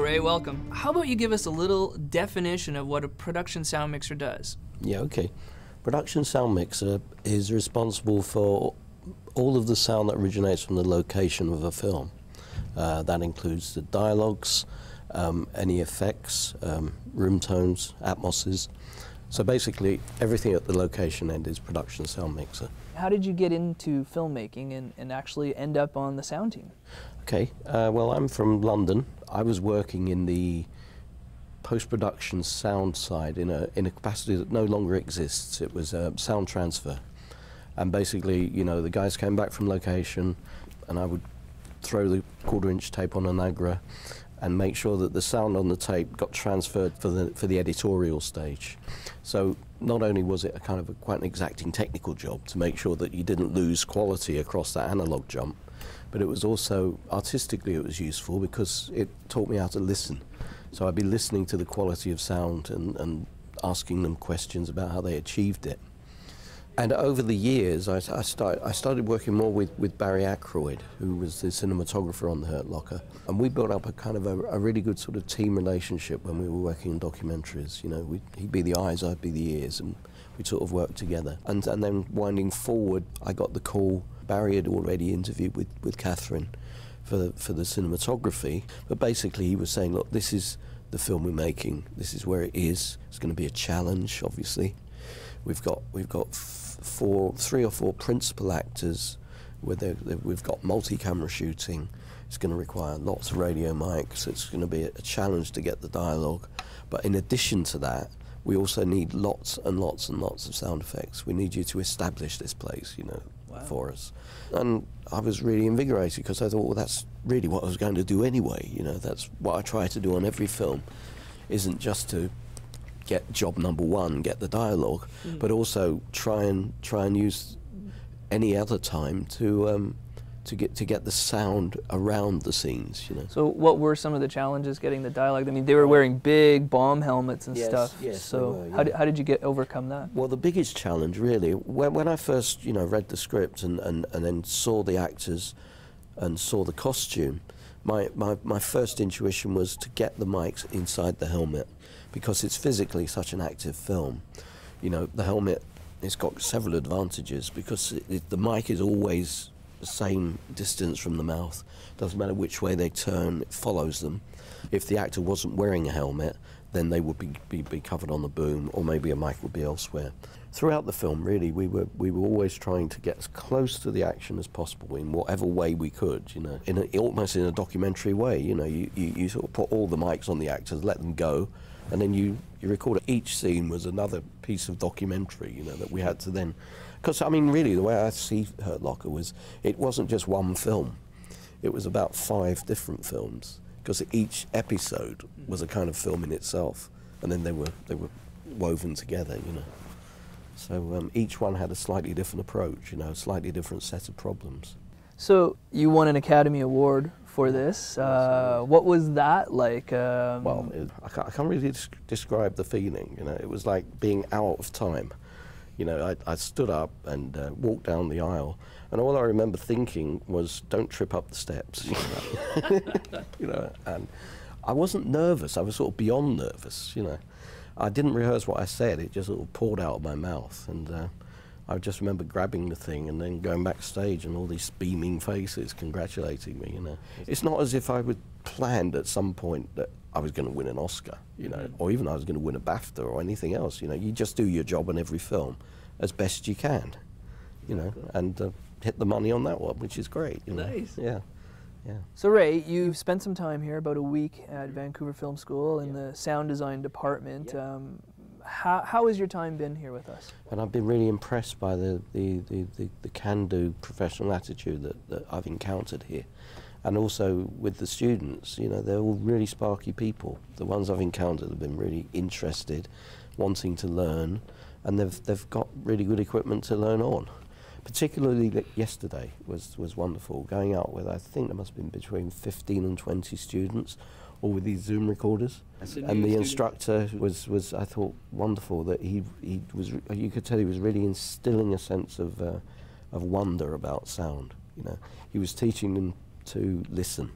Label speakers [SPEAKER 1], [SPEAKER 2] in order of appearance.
[SPEAKER 1] Ray, welcome. How about you give us a little definition of what a production sound mixer does?
[SPEAKER 2] Yeah, okay. Production sound mixer is responsible for all of the sound that originates from the location of a film. That includes the dialogues, any effects, room tones, atmoses. So basically, everything at the location end is production sound mixer.
[SPEAKER 1] How did you get into filmmaking and actually end up on the sound team?
[SPEAKER 2] Okay, well, I'm from London. I was working in the post-production sound side in a capacity that no longer exists. It was sound transfer. And basically, you know, the guys came back from location and I would throw the 1/4-inch tape on an Agra and make sure that the sound on the tape got transferred for the editorial stage. So not only was it a kind of quite an exacting technical job to make sure that you didn't lose quality across that analog jump, but it was also, artistically it was useful because it taught me how to listen. So I'd be listening to the quality of sound and asking them questions about how they achieved it. And over the years, I started working more with Barry Ackroyd, who was the cinematographer on The Hurt Locker. And we built up a kind of a really good sort of team relationship when we were working on documentaries. You know, he'd be the eyes, I'd be the ears, and we'd sort of work together. And then winding forward, I got the call. Barry had already interviewed with Catherine for the cinematography. But basically, he was saying, look, this is the film we're making. This is where it is. It's going to be a challenge, obviously. We've got 3 or 4 principal actors. We've got multi-camera shooting. It's going to require lots of radio mics. It's going to be a challenge to get the dialogue. But in addition to that, we also need lots and lots and lots of sound effects. We need you to establish this place, you know, for us. And I was really invigorated because I thought, well, that's really what I was going to do anyway. You know, that's what I try to do on every film. Isn't just to get job number 1, get the dialogue, but also try and use any other time to get the sound around the scenes, you know.
[SPEAKER 1] So what were some of the challenges getting the dialogue? I mean, they were wearing big bomb helmets and stuff.
[SPEAKER 2] Yes,
[SPEAKER 1] so
[SPEAKER 2] they were, yeah.
[SPEAKER 1] how did you overcome that?
[SPEAKER 2] Well, the biggest challenge really, when I first, you know, read the script and then saw the actors and saw the costume, my first intuition was to get the mics inside the helmet, because it's physically such an active film. You know, the helmet, it's got several advantages because the mic is always the same distance from the mouth. Doesn't matter which way they turn, it follows them. If the actor wasn't wearing a helmet, then they would be covered on the boom, or maybe a mic would be elsewhere. Throughout the film, really, we were always trying to get as close to the action as possible in whatever way we could, you know, almost in a documentary way. You know, you sort of put all the mics on the actors, let them go, and then you record it. Each scene was another piece of documentary, you know, that we had to then... Because, I mean, really, the way I see Hurt Locker was, it wasn't just one film. It was about 5 different films, because each episode was a kind of film in itself, and then they were woven together, you know. So each one had a slightly different approach, you know, a slightly different set of problems.
[SPEAKER 1] So you won an Academy Award for this. What was that like?
[SPEAKER 2] Well, I can't really describe the feeling, you know. It was like being out of time. You know, I stood up and walked down the aisle, and all I remember thinking was, don't trip up the steps, you know. You know, and I wasn't nervous. I was sort of beyond nervous, you know. I didn't rehearse what I said. It just sort of poured out of my mouth, and I just remember grabbing the thing and then going backstage and all these beaming faces congratulating me, you know. It's not as if I would planned at some point that I was going to win an Oscar, you know, or even I was going to win a BAFTA or anything else, you know. You just do your job on every film as best you can, you know, and hit the money on that one, which is great, you know.
[SPEAKER 1] Nice.
[SPEAKER 2] Yeah. Yeah.
[SPEAKER 1] So Ray, you've spent some time here, about a week at Vancouver Film School in the sound design department. How has your time been here with us?
[SPEAKER 2] And I've been really impressed by the can-do professional attitude that I've encountered here. And also with the students, you know, they're all really sparky people. The ones I've encountered have been really interested, wanting to learn, and they've got really good equipment to learn on. Particularly yesterday was wonderful, going out with, I think there must have been between 15 and 20 students, all with these Zoom recorders. And the instructor was I thought, wonderful, that he was, you could tell he was really instilling a sense of wonder about sound, you know. He was teaching them to listen.